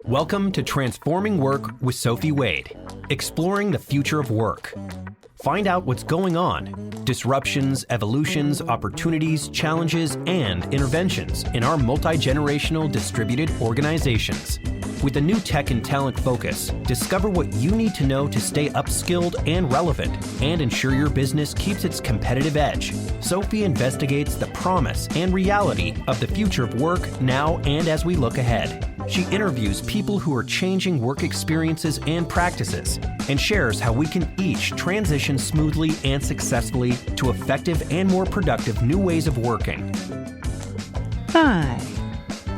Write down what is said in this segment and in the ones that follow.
Welcome to Transforming Work with Sophie Wade, exploring the future of work. Find out what's going on, disruptions, evolutions, opportunities, challenges, and interventions in our multi-generational distributed organizations. With a new tech and talent focus, discover what you need to know to stay upskilled and relevant and ensure your business keeps its competitive edge. Sophie investigates the promise and reality of the future of work now and as we look ahead. She interviews people who are changing work experiences and practices and shares how we can each transition smoothly and successfully to effective and more productive new ways of working. Hi.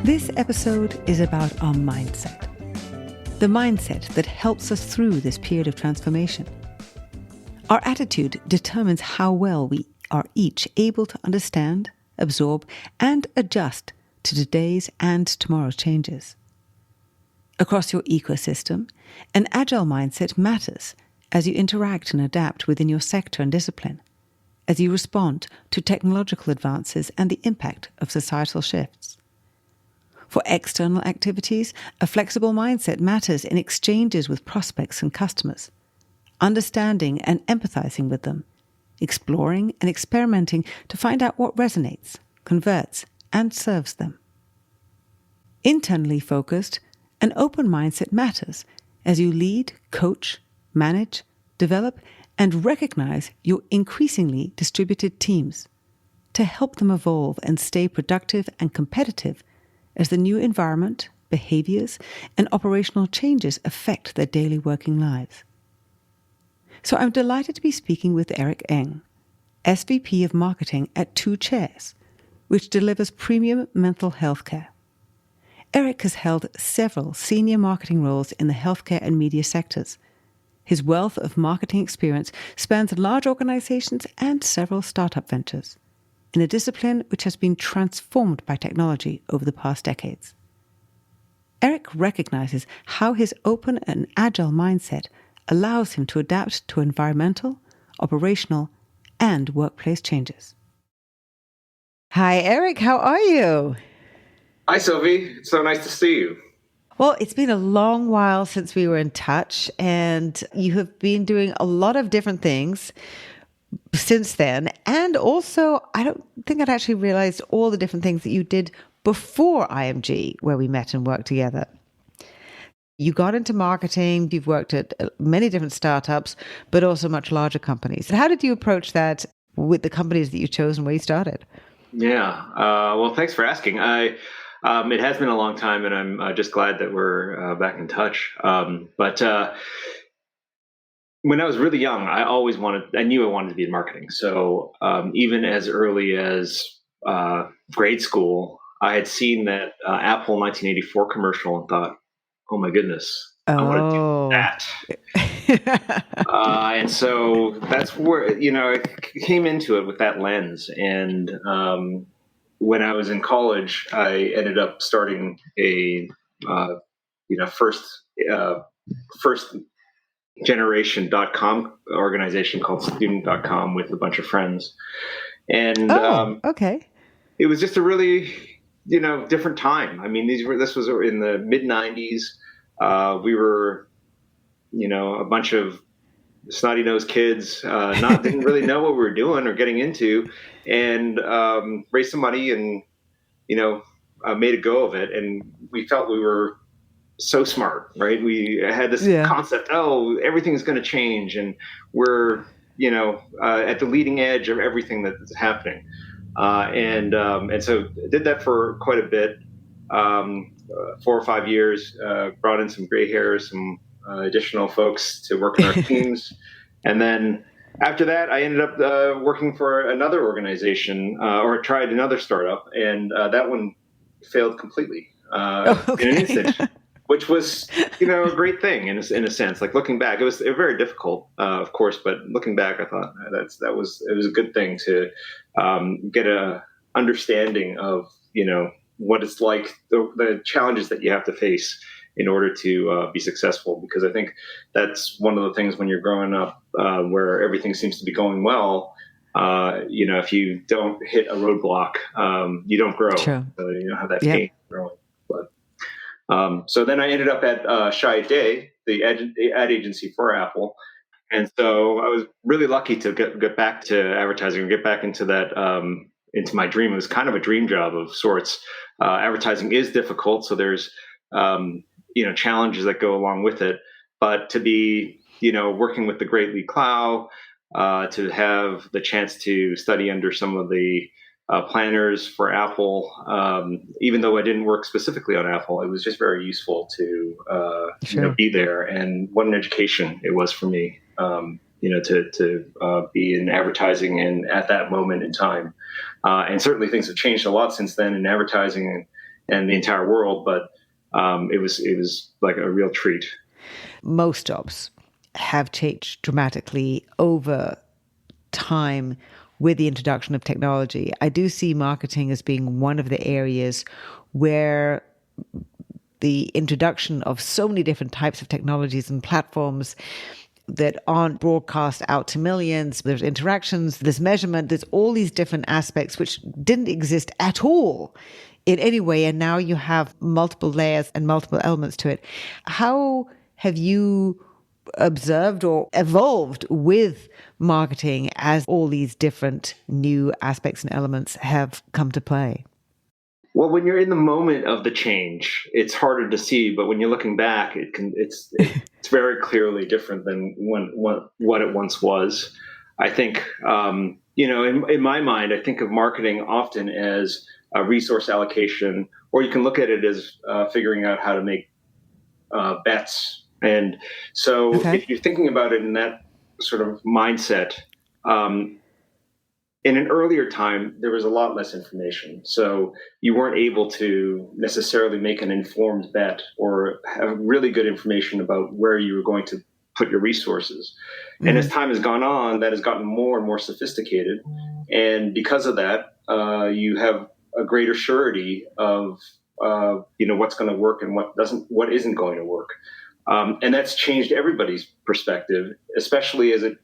This episode is about our mindset. The mindset that helps us through this period of transformation. Our attitude determines how well we are each able to understand, absorb, and adjust to today's and tomorrow's changes. Across your ecosystem, an agile mindset matters as you interact and adapt within your sector and discipline, as you respond to technological advances and the impact of societal shifts. For external activities, a flexible mindset matters in exchanges with prospects and customers, understanding and empathizing with them, exploring and experimenting to find out what resonates, converts, and serves them. Internally focused, an open mindset matters as you lead, coach, manage, develop, and recognize your increasingly distributed teams to help them evolve and stay productive and competitive as the new environment, behaviors, and operational changes affect their daily working lives. So I'm delighted to be speaking with Eric Eng, SVP of Marketing at Two Chairs, which delivers premium mental health care. Eric has held several senior marketing roles in the healthcare and media sectors. His wealth of marketing experience spans large organizations and several startup ventures, in a discipline which has been transformed by technology over the past decades. Eric recognizes how his open and agile mindset allows him to adapt to environmental, operational, and workplace changes. Hi, Eric. How are you? Hi, Sophie. It's so nice to see you. Well, it's been a long while since we were in touch, and you have been doing a lot of different things since then. And also, I don't think I'd actually realized all the different things that you did before IMG, where we met and worked together. You got into marketing, you've worked at many different startups, but also much larger companies. How did you approach that with the companies that you chose and where you started? Yeah. Well, thanks for asking. It has been a long time, and I'm just glad that we're back in touch. But when I was really young, I knew I wanted to be in marketing. So even as early as grade school, I had seen that Apple 1984 commercial and thought, oh my goodness, I want to do that. And so that's where, I came into it with that lens. And when I was in college, I ended up starting a first generation.com organization called student.com with a bunch of friends. And okay. It was just a really, different time. I mean, this was in the mid 90s. We were, a bunch of snotty-nosed kids, didn't really know what we were doing or getting into, and raised some money and, made a go of it. And we felt we were so smart, right? We had this concept, everything's going to change, and we're, at the leading edge of everything that's happening. And so did that for quite a bit, 4 or 5 years, brought in some gray hairs, some additional folks to work on our teams. And then after that, I ended up working for another organization or tried another startup. And that one failed completely in an instant, which was, a great thing in a sense. Like looking back, it was very difficult, of course. But looking back, I thought it was a good thing to get a understanding of, what it's like, the challenges that you have to face in order to be successful. Because I think that's one of the things when you're growing up where everything seems to be going well, if you don't hit a roadblock, you don't grow. True. You don't have that pain growing. But So then I ended up at Chiat, the ad agency for Apple. And so I was really lucky to get back to advertising and get back into that, into my dream. It was kind of a dream job of sorts. Advertising is difficult, so there's challenges that go along with it. But to be working with the great Lee Clow, to have the chance to study under some of the planners for Apple, even though I didn't work specifically on Apple, it was just very useful to be there. And what an education it was for me, to be in advertising and at that moment in time. And certainly things have changed a lot since then in advertising and the entire world, but it was like a real treat. Most jobs have changed dramatically over time with the introduction of technology. I do see marketing as being one of the areas where the introduction of so many different types of technologies and platforms that aren't broadcast out to millions. There's interactions, there's measurement, there's all these different aspects which didn't exist at all in any way. And now you have multiple layers and multiple elements to it. How have you observed or evolved with marketing as all these different new aspects and elements have come to play? Well, when you're in the moment of the change, it's harder to see. But when you're looking back, it's very clearly different than what it once was. I think, in my mind, I think of marketing often as a resource allocation, or you can look at it as figuring out how to make bets. And so if you're thinking about it in that sort of mindset, in an earlier time, there was a lot less information. So you weren't able to necessarily make an informed bet or have really good information about where you were going to put your resources. Mm-hmm. And as time has gone on, that has gotten more and more sophisticated. And because of that, you have a greater surety of what's going to work and what isn't going to work. And that's changed everybody's perspective, especially as it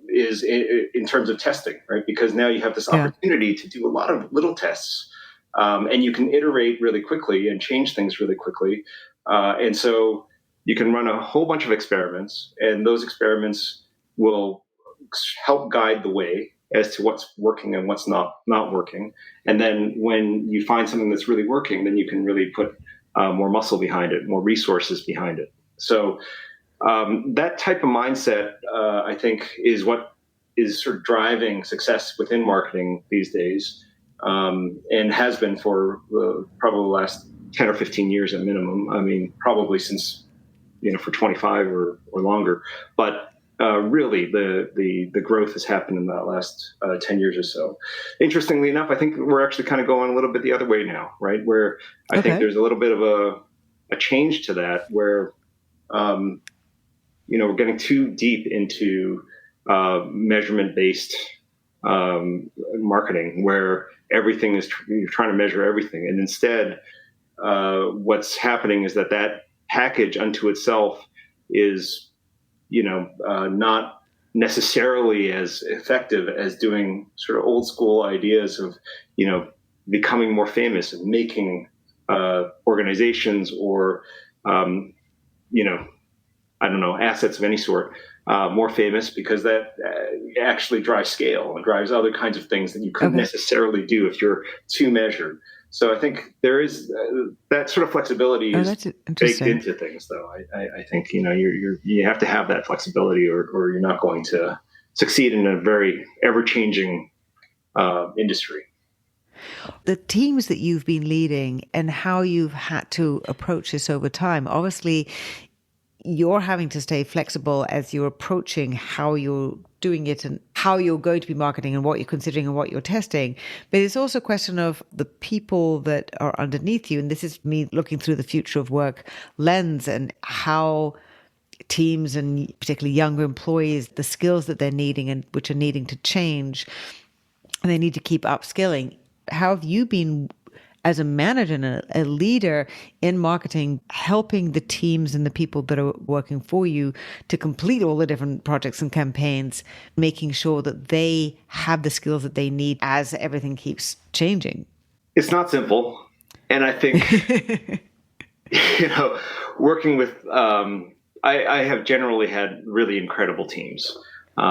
is in terms of testing, right? Because now you have this opportunity to do a lot of little tests, and you can iterate really quickly and change things really quickly. And so you can run a whole bunch of experiments, and those experiments will help guide the way as to what's working and what's not working. And then when you find something that's really working, then you can really put more muscle behind it, more resources behind it. So that type of mindset, I think, is what is sort of driving success within marketing these days, and has been for probably the last 10 or 15 years at minimum. I mean, probably since, for 25 or longer. But really, the growth has happened in the last 10 years or so. Interestingly enough, I think we're actually kind of going a little bit the other way now, right? Where I think there's a little bit of a change to that, where we're getting too deep into measurement-based marketing, where everything is you're trying to measure everything, and instead, what's happening is that package unto itself is, not necessarily as effective as doing sort of old school ideas of, becoming more famous and making organizations or, assets of any sort more famous, because that actually drives scale and drives other kinds of things that you couldn't necessarily do if you're too measured. So I think there is that sort of flexibility is baked into things, though. I think you have to have that flexibility, or you're not going to succeed in a very ever-changing industry. The teams that you've been leading and how you've had to approach this over time, obviously you're having to stay flexible as you're approaching how you're doing it and how you're going to be marketing and what you're considering and what you're testing. But it's also a question of the people that are underneath you. And this is me looking through the future of work lens, and how teams and particularly younger employees, the skills that they're needing and which are needing to change, and they need to keep upskilling. How have you been, as a manager and a leader in marketing, helping the teams and the people that are working for you to complete all the different projects and campaigns, making sure that they have the skills that they need as everything keeps changing? It's not simple. And I think you know, working with, I have generally had really incredible teams.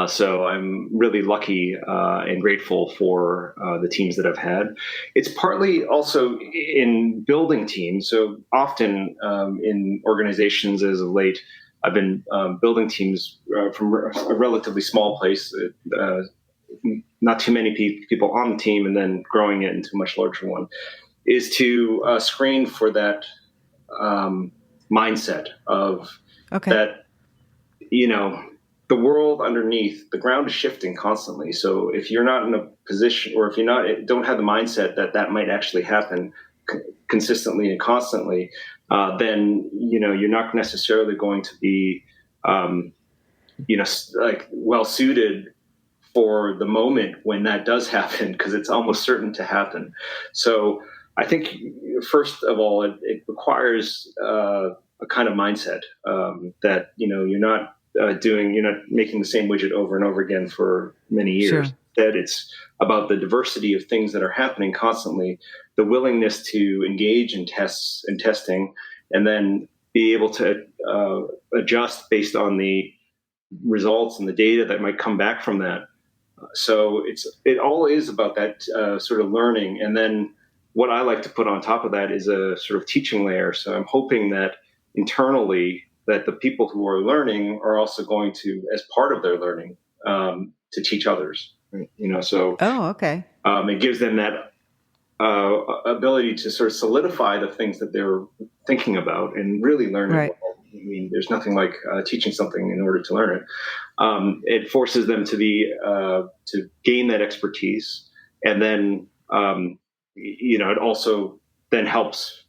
So I'm really lucky and grateful for the teams that I've had. It's partly also in building teams. So often in organizations as of late, I've been building teams from a relatively small place, not too many people on the team, and then growing it into a much larger one, is to screen for that mindset of Okay. that, you know, the world underneath the ground is shifting constantly. So if you're not in a position, or if you're not, don't have the mindset that that might actually happen consistently and constantly, then, you know, you're not necessarily going to be, you know, like well suited for the moment when that does happen, because it's almost certain to happen. So I think, first of all, it requires a kind of mindset that, you know, you're not making the same widget over and over again for many years. Sure. That it's about the diversity of things that are happening constantly, the willingness to engage in tests and testing, and then be able to adjust based on the results and the data that might come back from that. So it all is about that sort of learning, and then what I like to put on top of that is a sort of teaching layer. So I'm hoping that internally, that the people who are learning are also going to, as part of their learning, to teach others. Right? You know, so Oh, okay. it gives them that ability to sort of solidify the things that they're thinking about and really learn it Right. well. I mean, there's nothing like teaching something in order to learn it. It forces them to gain that expertise, and then you know, it also then helps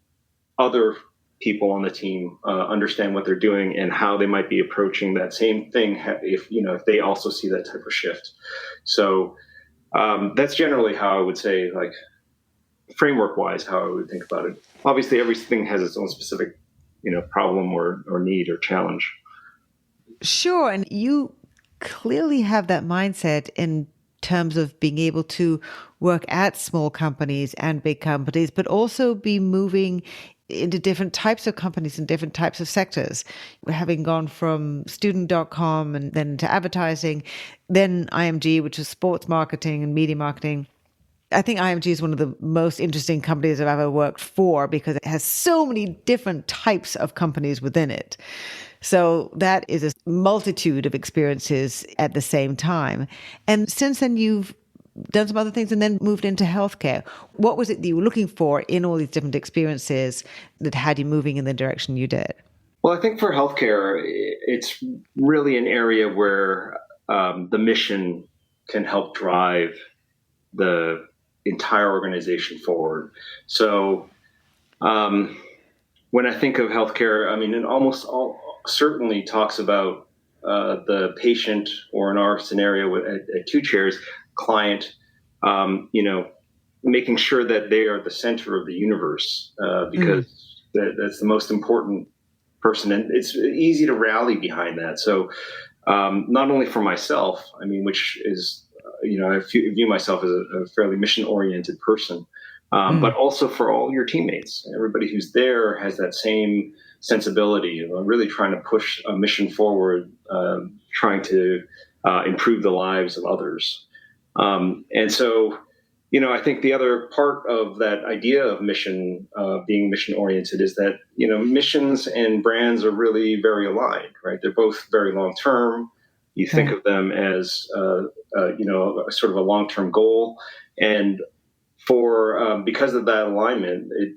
other people on the team understand what they're doing and how they might be approaching that same thing if, you know, if they also see that type of shift. So that's generally how I would say, like, framework wise, how I would think about it. Obviously, everything has its own specific, you know, problem or need or challenge. Sure. And you clearly have that mindset in terms of being able to work at small companies and big companies, but also be moving into different types of companies and different types of sectors. Having gone from student.com and then to advertising, then IMG, which is sports marketing and media marketing. I think IMG is one of the most interesting companies I've ever worked for because it has so many different types of companies within it. So that is a multitude of experiences at the same time. And since then, you've done some other things and then moved into healthcare. What was it that you were looking for in all these different experiences that had you moving in the direction you did? Well, I think for healthcare, it's really an area where the mission can help drive the entire organization forward. So when I think of healthcare, I mean, it almost all certainly talks about the patient, or in our scenario at Two Chairs, client, you know, making sure that they are the center of the universe, because that's the most important person. And it's easy to rally behind that. So not only for myself, I mean, which is, you know, I view myself as a fairly mission-oriented person, but also for all your teammates. Everybody who's there has that same sensibility of really trying to push a mission forward, trying to improve the lives of others. And so, you know, I think the other part of that idea of mission, being mission-oriented, is that, you know, missions and brands are really very aligned, right? They're both very long-term. You think of them as, you know, a sort of a long-term goal. And for because of that alignment, it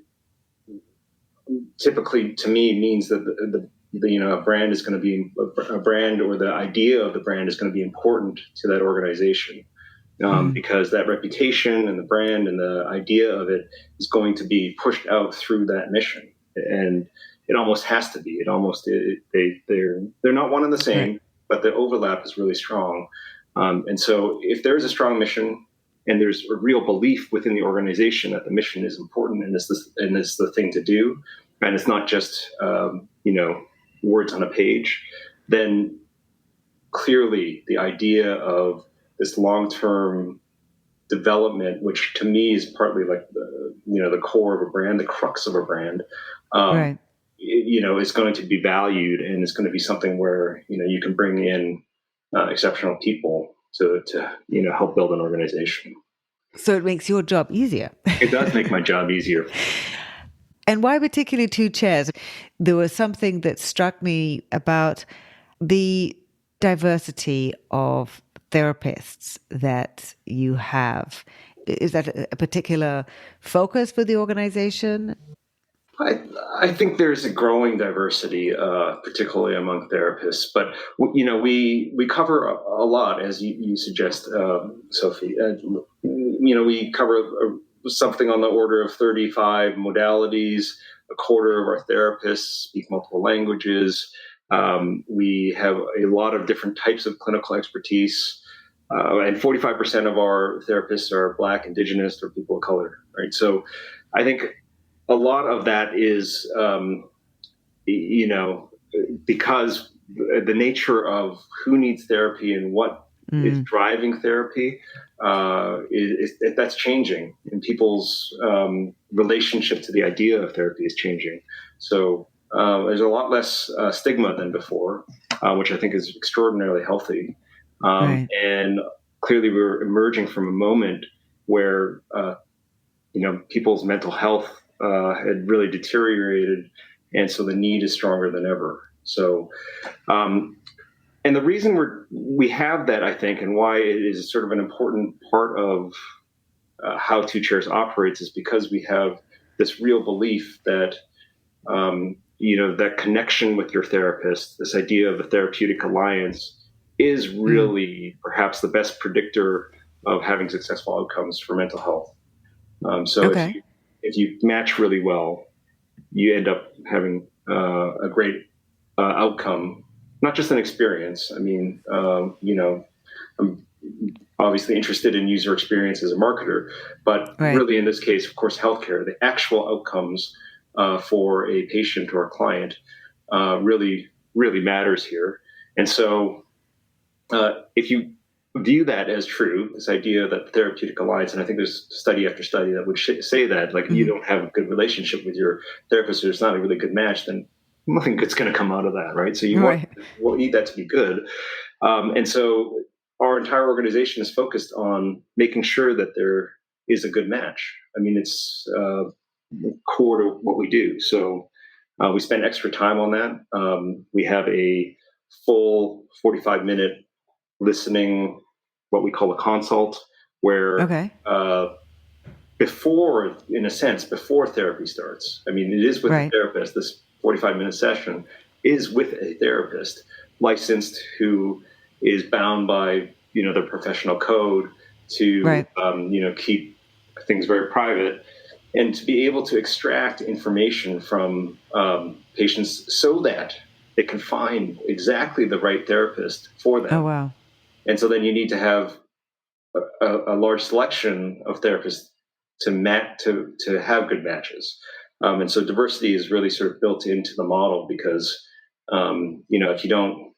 typically, to me, means that the you know, a brand is going to be a brand, or the idea of the brand is going to be important to that organization, because that reputation and the brand and the idea of it is going to be pushed out through that mission, and it almost has to be. It almost they're not one and the same, but the overlap is really strong. And so, if there is a strong mission, and there's a real belief within the organization that the mission is important and is the thing to do, and it's not just you know, words on a page, then clearly the idea of this long-term development, which to me is partly like the, you know, the core of a brand, the crux of a brand, Right. is going to be valued, and it's going to be something where, you can bring in exceptional people to help build an organization. So it makes your job easier. It does make my job easier. And why particularly 2 chairs? There was something that struck me about the diversity of therapists that you have. Is that a particular focus for the organization? I think there's a growing diversity, particularly among therapists, but we cover a lot, as you suggest, Sophie. We cover something on the order of 35 modalities. A quarter of our therapists speak multiple languages. We have a lot of different types of clinical expertise, and 45% of our therapists are Black, Indigenous, or people of color. Right, so I think a lot of that is, because the nature of who needs therapy and what is driving therapy, that's changing, and people's relationship to the idea of therapy is changing. So there's a lot less stigma than before, which I think is extraordinarily healthy. Right. And clearly, we're emerging from a moment where people's mental health had really deteriorated, and so the need is stronger than ever. So, and the reason we have that, I think, and why it is sort of an important part of how 2 Chairs operates, is because we have this real belief that that connection with your therapist, this idea of a therapeutic alliance, is really perhaps the best predictor of having successful outcomes for mental health. If you match really well, you end up having a great outcome, not just an experience. I mean, I'm obviously interested in user experience as a marketer, but really in this case, of course, healthcare, the actual outcomes for a patient or a client really, really matters here. And so if you view that as true, this idea that the therapeutic alliance, and I think there's study after study that would say that, like, you don't have a good relationship with your therapist, or it's not a really good match, then nothing good's going to come out of that, right? So you need that to be good. And so our entire organization is focused on making sure that there is a good match. I mean, it's core to what we do. So we spend extra time on that. We have a full 45-minute listening, what we call a consult, where before therapy starts, I mean, it is with a therapist. This 45-minute session is with a therapist licensed, who is bound by their professional code to keep things very private, and to be able to extract information from patients so that they can find exactly the right therapist for them. Oh, wow. And so then you need to have a large selection of therapists to have good matches. And so diversity is really sort of built into the model, because if you don't,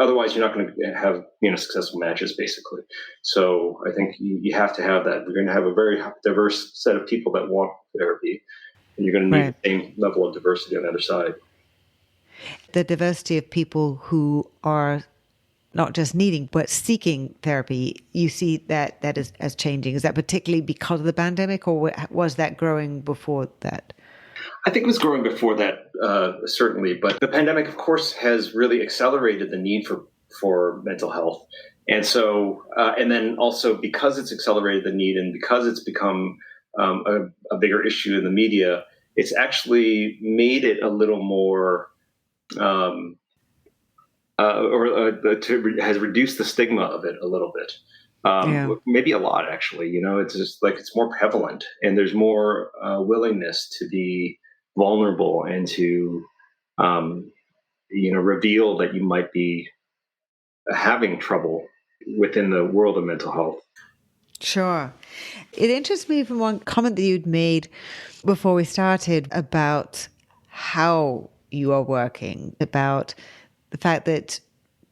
otherwise you're not going to have successful matches, basically. So I think you have to have that. You're going to have a very diverse set of people that want therapy, and you're going to need the same level of diversity on the other side. The diversity of people who are not just needing, but seeking therapy, you see that is as changing. Is that particularly because of the pandemic, or was that growing before that? I think it was growing before that, certainly. But the pandemic, of course, has really accelerated the need for mental health. And so, and then also because it's accelerated the need, and because it's become a bigger issue in the media, it's actually made it a little more has reduced the stigma of it a little bit. Maybe a lot, actually. It's just like it's more prevalent, and there's more willingness to be vulnerable and to reveal that you might be having trouble within the world of mental health. Sure. It interests me from one comment that you'd made before we started about how you are working, about the fact that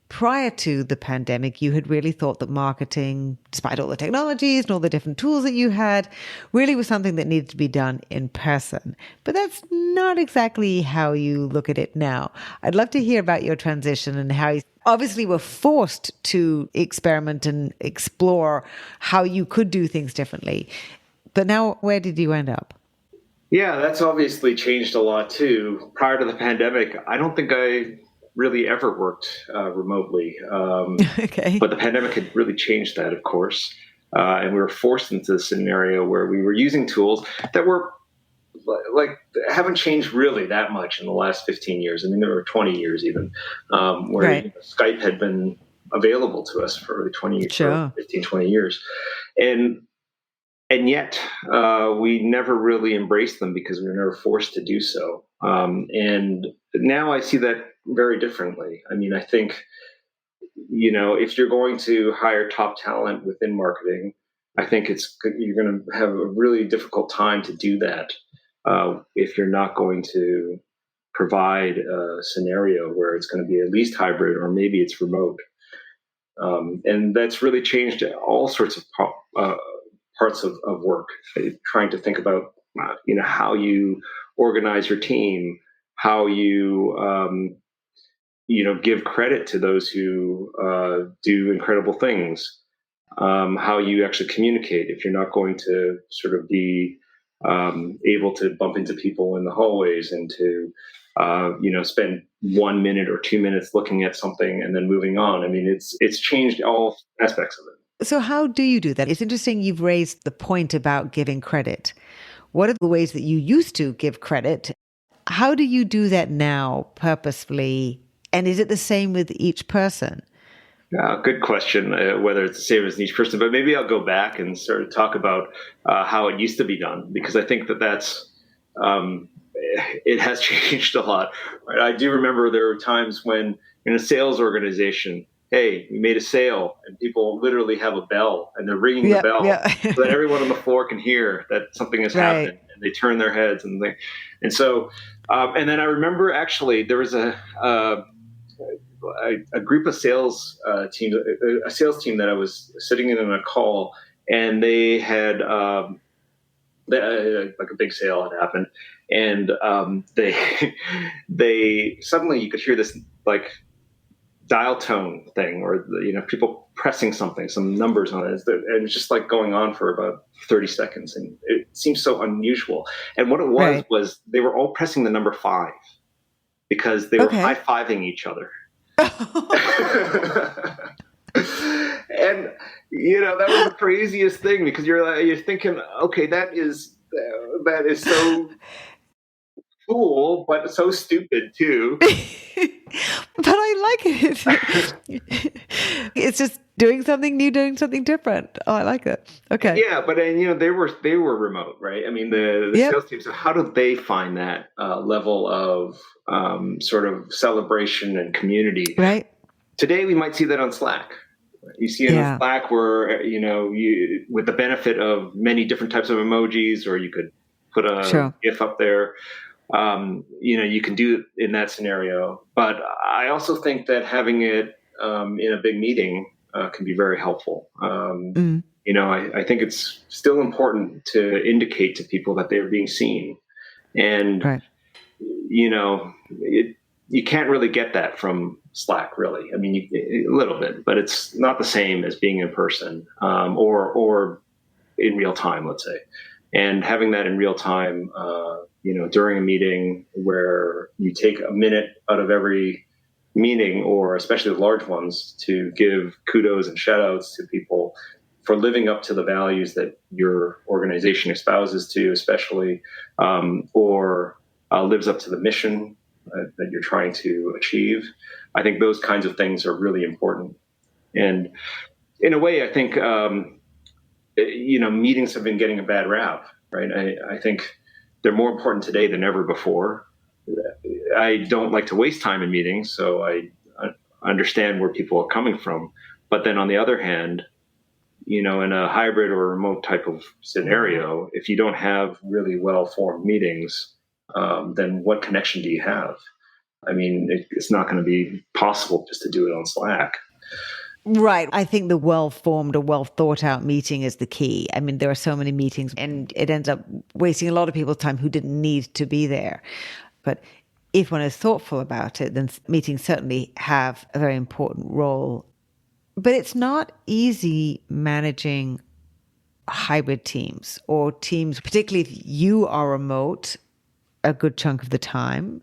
prior to the pandemic, you had really thought that marketing, despite all the technologies and all the different tools that you had, really was something that needed to be done in person. But that's not exactly how you look at it now. I'd love to hear about your transition and how you obviously were forced to experiment and explore how you could do things differently. But now, where did you end up? Yeah, that's obviously changed a lot too. Prior to the pandemic, I don't think I really ever worked remotely. Okay. But the pandemic had really changed that, of course. And we were forced into a scenario where we were using tools that were like haven't changed really that much in the last 15 years. I mean, there were 20 years even, where Right. Skype had been available to us for 20, Sure. for 15, 20 years. And and yet we never really embraced them because we were never forced to do so. And now I see that very differently. I mean, I think, if you're going to hire top talent within marketing, I think you're going to have a really difficult time to do that if you're not going to provide a scenario where it's going to be at least hybrid or maybe it's remote. And that's really changed all sorts of parts of work. Trying to think about how you organize your team, how you give credit to those who do incredible things, how you actually communicate if you're not going to sort of be able to bump into people in the hallways and to spend 1 minute or 2 minutes looking at something and then moving on. I mean, it's changed all aspects of it. So how do you do that? It's interesting you've raised the point about giving credit. What are the ways that you used to give credit? How do you do that now purposefully? And is it the same with each person? Good question, whether it's the same as each person, but maybe I'll go back and sort of talk about how it used to be done, because I think it has changed a lot. Right? I do remember there were times when in a sales organization, hey, we made a sale, and people literally have a bell and they're ringing the bell Yeah. so that everyone on the floor can hear that something has Right. happened, and they turn their heads and so, and then I remember actually there was a group of sales teams, a sales team that I was sitting in on a call, and they had like a big sale had happened, and they they suddenly you could hear this like dial tone thing, or people pressing some numbers on it, and it's just like going on for about 30 seconds, and it seems so unusual. And what it Right. was they were all pressing the number 5 because they were Okay. high-fiving each other. And that was the craziest thing, because you're thinking, okay, that is so cool, but so stupid too. But I like it. It's just doing something new, doing something different. Oh, I like it. Okay. Yeah, but they were remote, right? I mean, the Yep. sales team. So how do they find that level of sort of celebration and community? Right. Today we might see that on Slack. You see it on Yeah. Slack where you with the benefit of many different types of emojis, or you could put a Sure. GIF up there. You can do it in that scenario. But I also think that having it in a big meeting can be very helpful. Mm. I think it's still important to indicate to people that they're being seen, and Right. you can't really get that from Slack, really. I mean, a little bit, but it's not the same as being in person or in real time, let's say. And having that in real time, during a meeting where you take a minute out of every meeting, or especially the large ones, to give kudos and shout outs to people for living up to the values that your organization espouses to, especially, or lives up to the mission that you're trying to achieve. I think those kinds of things are really important. And in a way, I think, meetings have been getting a bad rap, right? I think they're more important today than ever before. I don't like to waste time in meetings, so I understand where people are coming from. But then on the other hand, in a hybrid or remote type of scenario, if you don't have really well-formed meetings, then what connection do you have? I mean, it's not going to be possible just to do it on Slack. Right. I think the well-formed or well-thought-out meeting is the key. I mean, there are so many meetings and it ends up wasting a lot of people's time who didn't need to be there. But if one is thoughtful about it, then meetings certainly have a very important role. But it's not easy managing hybrid teams or teams, particularly if you are remote a good chunk of the time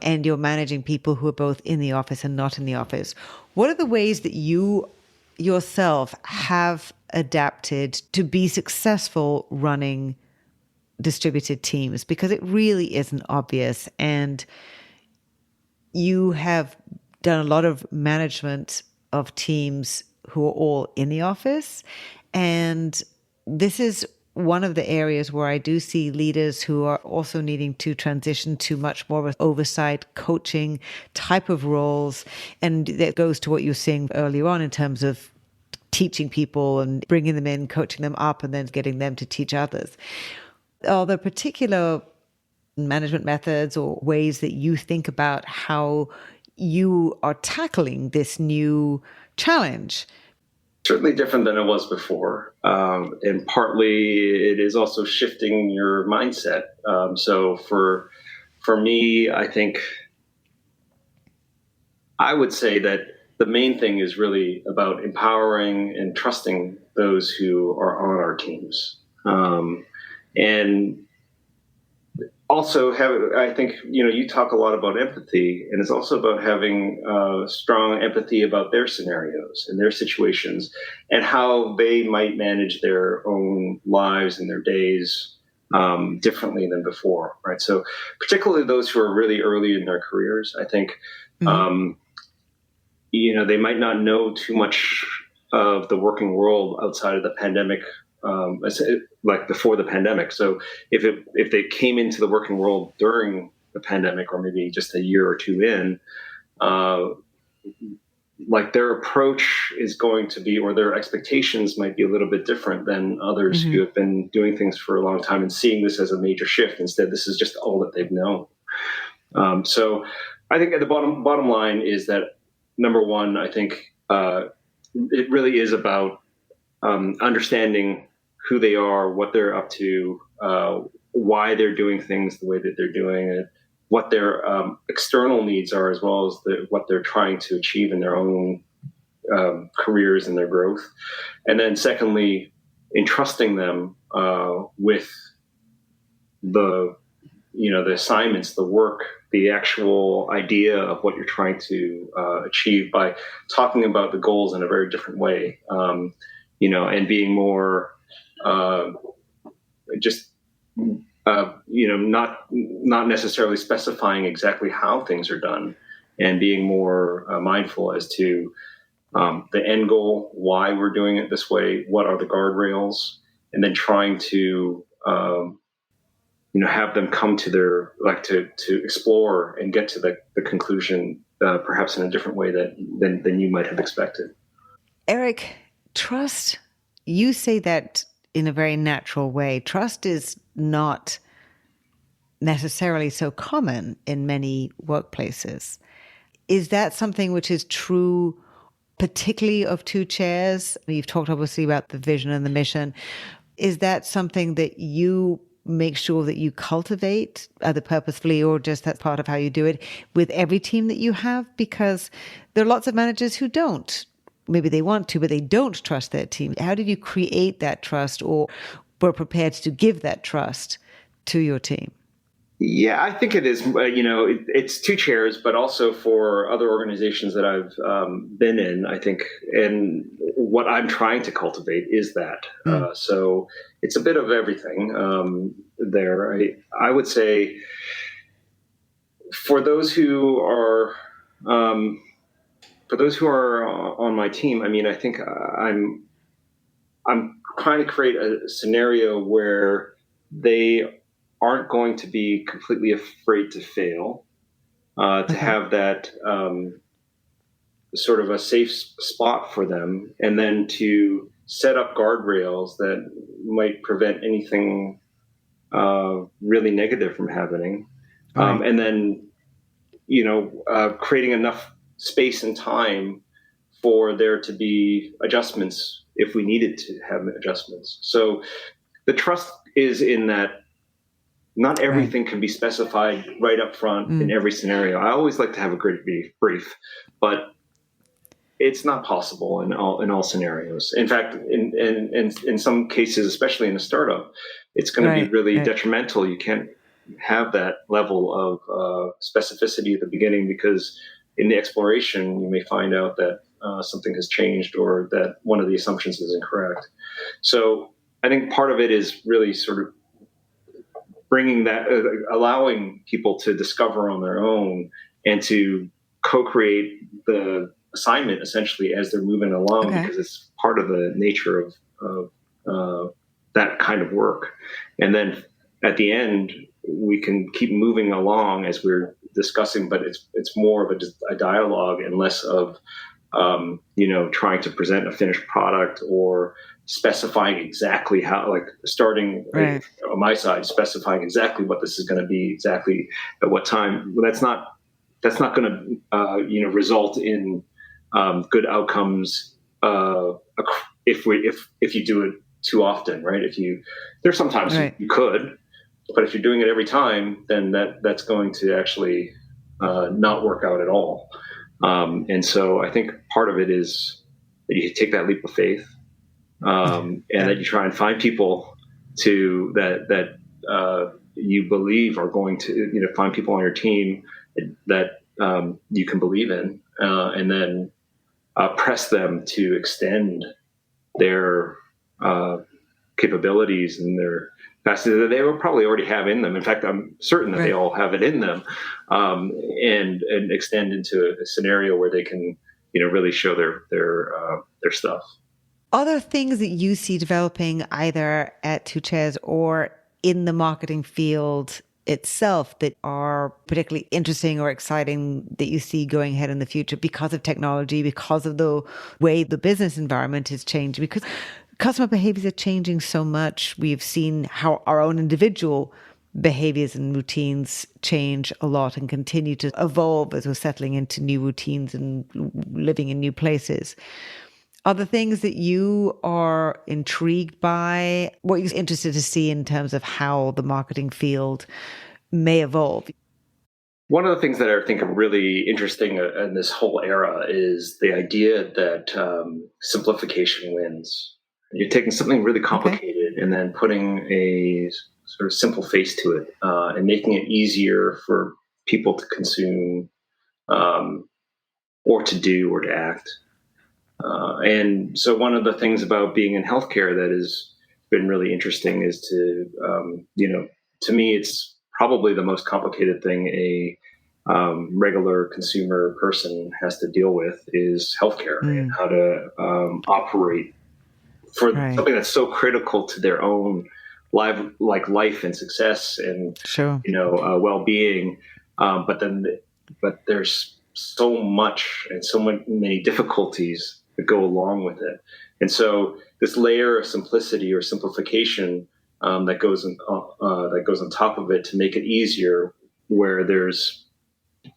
and you're managing people who are both in the office and not in the office. What are the ways that you yourself have adapted to be successful running distributed teams? Because it really isn't obvious. And you have done a lot of management of teams who are all in the office. And this is one of the areas where I do see leaders who are also needing to transition to much more of an oversight, coaching type of roles. And that goes to what you were saying earlier on in terms of teaching people and bringing them in, coaching them up, and then getting them to teach others. Are there particular management methods or ways that you think about how you are tackling this new challenge? Certainly different than it was before. And partly it is also shifting your mindset. So for me, I think I would say that the main thing is really about empowering and trusting those who are on our teams. And also I think, you talk a lot about empathy, and it's also about having strong empathy about their scenarios and their situations and how they might manage their own lives and their days differently than before, right? So particularly those who are really early in their careers, I think, they might not know too much of the working world outside of the pandemic, like before the pandemic. So if they came into the working world during the pandemic, or maybe just a year or two in, like their approach is going to be, or their expectations might be a little bit different than others who have been doing things for a long time and seeing this as a major shift. Instead, this is just all that they've known. So I think at the bottom line is that, number one, I think it really is about understanding who they are, what they're up to, why they're doing things the way that they're doing it, what their external needs are, as well as what they're trying to achieve in their own careers and their growth. And then secondly, entrusting them with the assignments, the work, the actual idea of what you're trying to achieve by talking about the goals in a very different way, and being more not necessarily specifying exactly how things are done, and being more mindful as to the end goal, why we're doing it this way, what are the guardrails, and then trying to have them come to their, to explore and get to the conclusion, perhaps in a different way than you might have expected. Eric, trust, you say that in a very natural way. Trust is not necessarily so common in many workplaces. Is that something which is true, particularly of two chairs? You've talked obviously about the vision and the mission. Is that something that you make sure that you cultivate, either purposefully or just that's part of how you do it, with every team that you have? Because there are lots of managers who don't. Maybe they want to, but they don't trust their team. How did you create that trust, or were prepared to give that trust to your team? Yeah, I think it is, it's two chairs, but also for other organizations that I've been in, I think, and what I'm trying to cultivate is that. So it's a bit of everything there. I would say for those who are on my team, I mean, I think I'm trying to create a scenario where they aren't going to be completely afraid to fail, to have that sort of a safe spot for them, and then to set up guardrails that might prevent anything really negative from happening. And then, creating enough space and time for there to be adjustments if we needed to have adjustments. So the trust is in that not everything can be specified right up front in every scenario. I always like to have a great brief, but it's not possible in all scenarios. In fact, in some cases, especially in a startup, it's going to be really detrimental. You can't have that level of specificity at the beginning, because in the exploration, you may find out that something has changed or that one of the assumptions is incorrect. So I think part of it is really sort of bringing that, allowing people to discover on their own and to co-create the assignment essentially as they're moving along, because it's part of the nature of that kind of work. And then at the end, we can keep moving along as we're discussing, but it's more of a dialogue and less of trying to present a finished product or specifying exactly how, like starting on my side, specifying exactly what this is going to be, exactly at what time. Well, that's not going to result in good outcomes if you do it too often, right? There's sometimes you could, but if you're doing it every time, then that's going to actually not work out at all. And so I think part of it is that you take that leap of faith, and that you try and find people that you believe are going to, find people on your team that you can believe in, and then press them to extend their capabilities and their capacity that they will probably already have in them. In fact, I'm certain that they all have it in them, and extend into a scenario where they can, really show their stuff. Other things that you see developing either at Two Chairs or in the marketing field itself that are particularly interesting or exciting that you see going ahead in the future because of technology, because of the way the business environment has changed, because customer behaviors are changing so much. We've seen how our own individual behaviors and routines change a lot and continue to evolve as we're settling into new routines and living in new places. Are there things that you are intrigued by? What you're interested to see in terms of how the marketing field may evolve? One of the things that I think are really interesting in this whole era is the idea that simplification wins. You're taking something really complicated and then putting a sort of simple face to it, and making it easier for people to consume, or to do, or to act. And so one of the things about being in healthcare that has been really interesting is to me, it's probably the most complicated thing a regular consumer person has to deal with is healthcare, and how to operate for something that's so critical to their own life and success and well-being. But there's so much and so many difficulties that go along with it. And so this layer of simplicity or simplification that goes on top of it to make it easier, where there's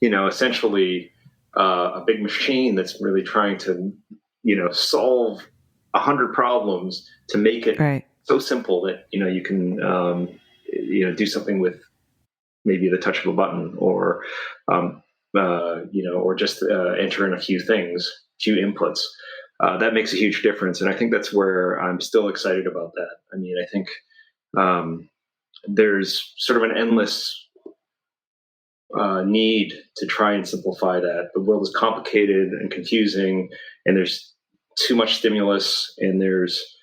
essentially a big machine that's really trying to solve 100 problems to make it so simple that you can do something with maybe the touch of a button, or or just enter in a few inputs. That makes a huge difference, and I think that's where I'm still excited about that. I mean, I think there's sort of an endless need to try and simplify that. The world is complicated and confusing, and there's too much stimulus, and there's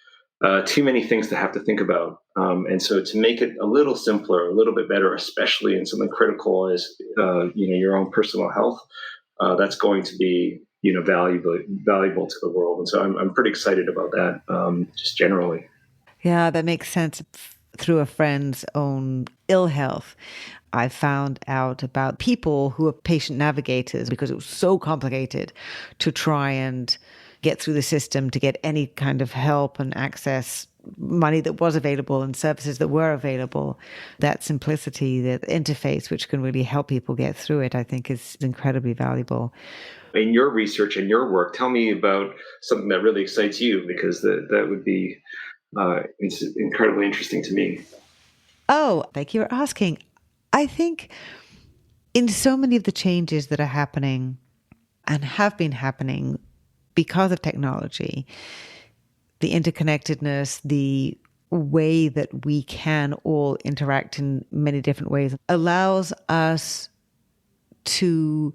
too many things to have to think about. And so to make it a little simpler, a little bit better, especially in something critical as your own personal health, that's going to be valuable to the world. And so I'm pretty excited about that, just generally. Yeah, that makes sense. Through a friend's own ill health, I found out about people who are patient navigators because it was so complicated to try and get through the system to get any kind of help and access money that was available and services that were available. That simplicity, that interface, which can really help people get through it, I think is incredibly valuable. In your research and your work, tell me about something that really excites you, because that would be it's incredibly interesting to me. Oh, thank you for asking. I think in so many of the changes that are happening and have been happening because of technology, the interconnectedness, the way that we can all interact in many different ways allows us to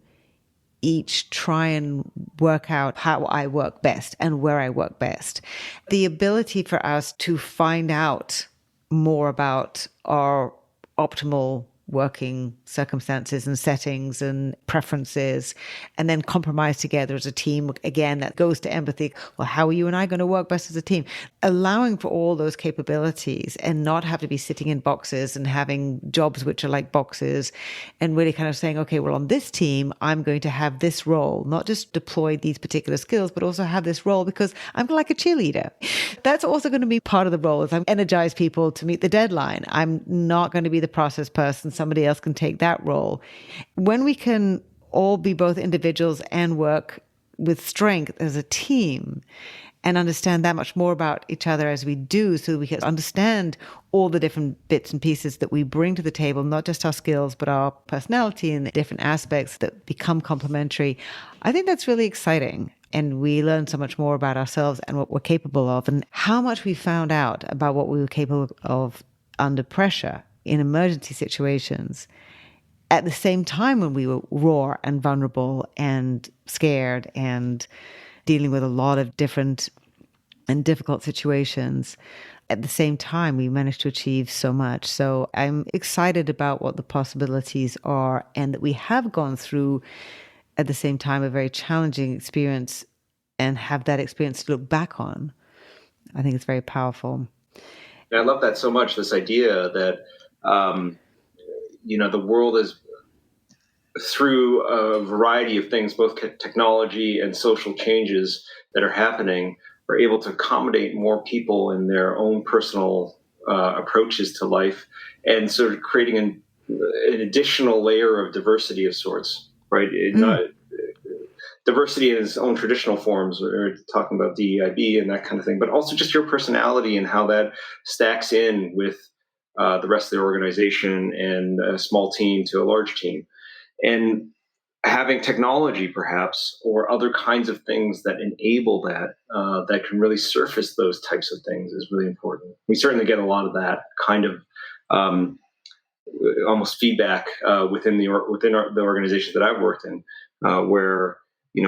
each try and work out how I work best and where I work best. The ability for us to find out more about our optimal working circumstances and settings and preferences, and then compromise together as a team. Again, that goes to empathy. Well, how are you and I going to work best as a team? Allowing for all those capabilities and not have to be sitting in boxes and having jobs which are like boxes, and really kind of saying, okay, well, on this team, I'm going to have this role, not just deploy these particular skills, but also have this role because I'm like a cheerleader. That's also going to be part of the role. Is I'm energize people to meet the deadline. I'm not going to be the process person. Somebody else can take that role. When we can all be both individuals and work with strength as a team and understand that much more about each other as we do, so we can understand all the different bits and pieces that we bring to the table, not just our skills, but our personality and the different aspects that become complementary. I think that's really exciting. And we learn so much more about ourselves and what we're capable of, and how much we found out about what we were capable of under pressure in emergency situations at the same time when we were raw and vulnerable and scared and dealing with a lot of different and difficult situations. At the same time, we managed to achieve so much. So I'm excited about what the possibilities are, and that we have gone through at the same time a very challenging experience and have that experience to look back on. I think it's very powerful. I love that so much, this idea that the world is, through a variety of things, both technology and social changes that are happening, are able to accommodate more people in their own personal approaches to life, and sort of creating an additional layer of diversity of sorts, right? Not diversity in its own traditional forms. We're talking about DEIB and that kind of thing, but also just your personality and how that stacks in with the rest of the organization, and a small team to a large team. And having technology, perhaps, or other kinds of things that enable that, that can really surface those types of things, is really important. We certainly get a lot of that kind of almost feedback within the organizations that I've worked in, where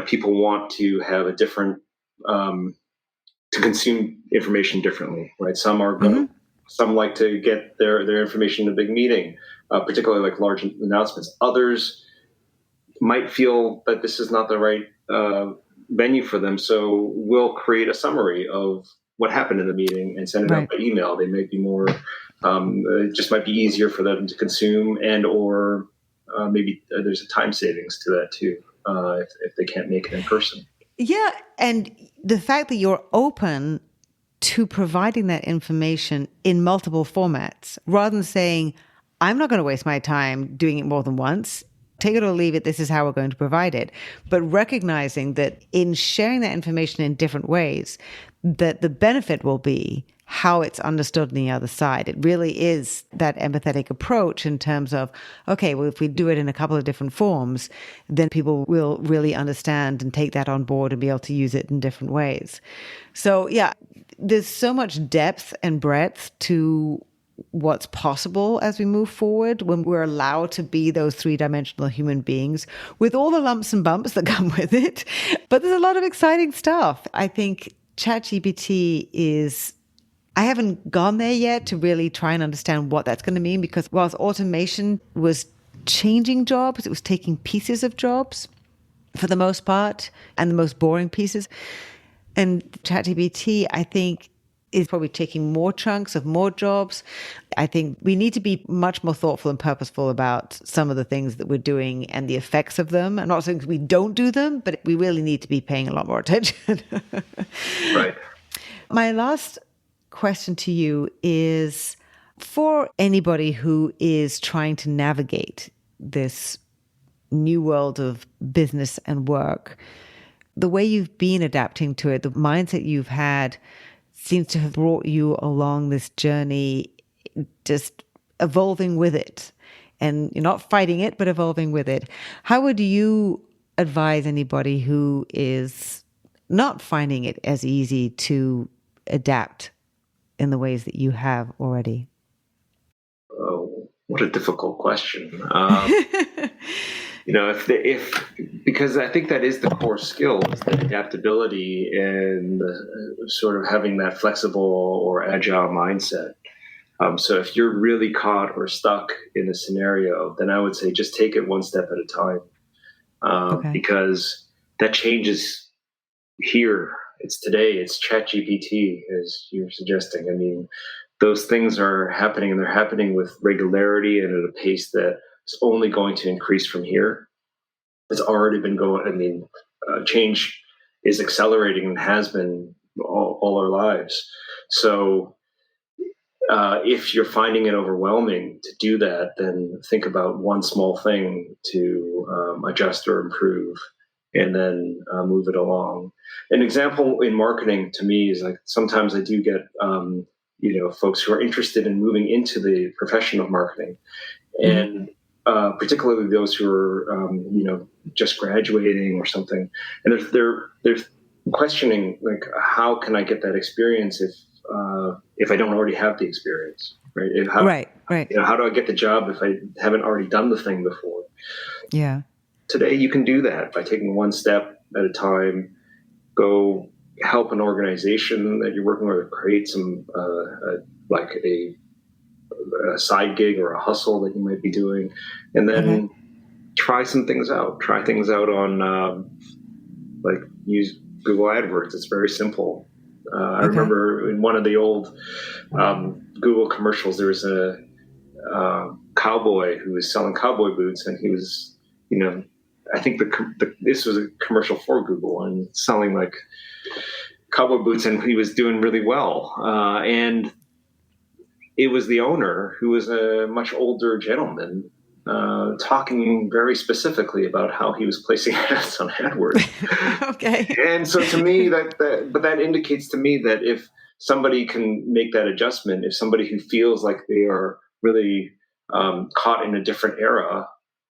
people want to have a different to consume information differently, right? Some are going to, some like to get their information in a big meeting, particularly like large announcements. Others might feel that this is not the right venue for them, so we'll create a summary of what happened in the meeting and send it out by email. They may be more, it just might be easier for them to consume, and or maybe there's a time savings to that too, if they can't make it in person. Yeah, and the fact that you're open to providing that information in multiple formats, rather than saying, I'm not going to waste my time doing it more than once. Take it or leave it, this is how we're going to provide it. But recognizing that in sharing that information in different ways, that the benefit will be how it's understood on the other side. It really is that empathetic approach in terms of, okay, well, if we do it in a couple of different forms, then people will really understand and take that on board and be able to use it in different ways. So yeah, there's so much depth and breadth to what's possible as we move forward when we're allowed to be those three-dimensional human beings with all the lumps and bumps that come with it. But there's a lot of exciting stuff. I think ChatGPT is, I haven't gone there yet to really try and understand what that's going to mean, because whilst automation was changing jobs, it was taking pieces of jobs for the most part, and the most boring pieces. And ChatGPT, I think, is probably taking more chunks of more jobs. I think we need to be much more thoughtful and purposeful about some of the things that we're doing and the effects of them. I'm not saying we don't do them, but we really need to be paying a lot more attention. Right. My last question to you is, for anybody who is trying to navigate this new world of business and work, the way you've been adapting to it, the mindset you've had seems to have brought you along this journey, just evolving with it. And you're not fighting it, but evolving with it. How would you advise anybody who is not finding it as easy to adapt in the ways that you have already? Oh, what a difficult question. Because I think that is the core skill, is the adaptability and sort of having that flexible or agile mindset. So if you're really caught or stuck in a scenario, then I would say just take it one step at a time, because that change is here. It's today. It's ChatGPT, as you're suggesting. I mean, those things are happening, and they're happening with regularity and at a pace that is only going to increase from here. It's already been going. I mean, change is accelerating and has been all our lives. So if you're finding it overwhelming to do that, then think about one small thing to adjust or improve, and then move it along. An example in marketing to me is like sometimes I do get folks who are interested in moving into the profession of marketing, and particularly those who are just graduating or something, and they're questioning, like, how can I get that experience if I don't already have the experience, right? Right. How do I get the job if I haven't already done the thing before? Yeah. Today, you can do that by taking one step at a time. Go help an organization that you're working with create some like a side gig or a hustle that you might be doing, and then try some things out. Try things out on like use Google AdWords. It's very simple. I remember in one of the old Google commercials, there was a cowboy who was selling cowboy boots, and he was, I think this was a commercial for Google and selling like cowboy boots, and he was doing really well. And it was the owner, who was a much older gentleman, talking very specifically about how he was placing ads on AdWords. And so to me, that indicates to me that if somebody can make that adjustment, if somebody who feels like they are really caught in a different era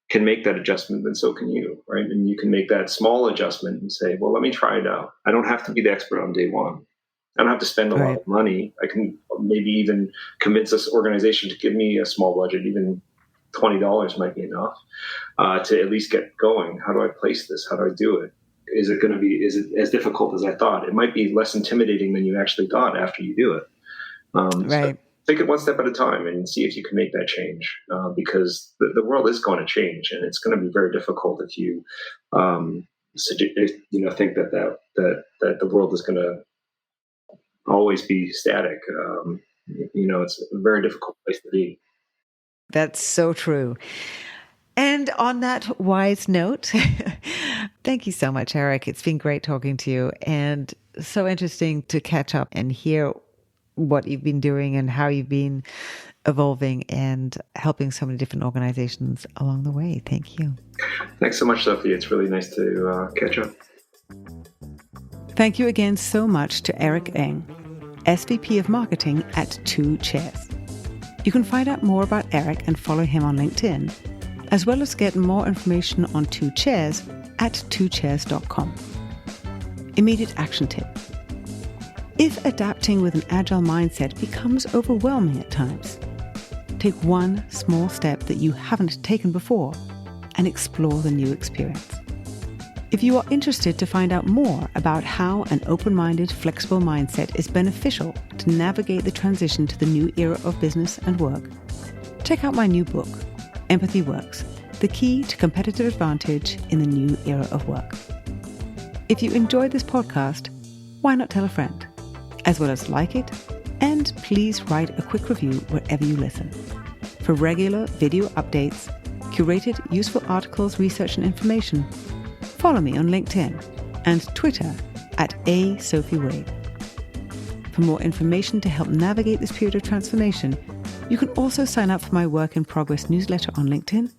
can make that adjustment, then so can you, right? And you can make that small adjustment and say, well, let me try it out. I don't have to be the expert on day one. I don't have to spend a lot of money. I can maybe even convince this organization to give me a small budget. Even $20 might be enough to at least get going. How do I place this? How do I do it? Is it as difficult as I thought? It might be less intimidating than you actually thought after you do it. So take it one step at a time and see if you can make that change, because the world is going to change, and it's going to be very difficult if you think that the world is going to always be static. It's a very difficult place to be. That's so true. And on that wise note, thank you so much, Eric. It's been great talking to you, and so interesting to catch up and hear what you've been doing and how you've been evolving and helping so many different organizations along the way. Thank you. Thanks so much, Sophie. It's really nice to catch up. Thank you again so much to Eric Eng, SVP of Marketing at 2 Chairs. You can find out more about Eric and follow him on LinkedIn, as well as get more information on 2 Chairs at 2chairs.com. Immediate action tip. If adapting with an agile mindset becomes overwhelming at times, take one small step that you haven't taken before and explore the new experience. If you are interested to find out more about how an open-minded, flexible mindset is beneficial to navigate the transition to the new era of business and work, check out my new book, Empathy Works: The Key to Competitive Advantage in the New Era of Work. If you enjoyed this podcast, why not tell a friend? as well as like it, and please write a quick review wherever you listen. For regular video updates, curated useful articles, research and information, follow me on LinkedIn and Twitter at @SophieWade. For more information to help navigate this period of transformation, you can also sign up for my Work in Progress newsletter on LinkedIn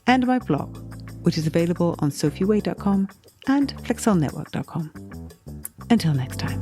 and my blog, which is available on sophiewade.com and flexcelnetwork.com. Until next time.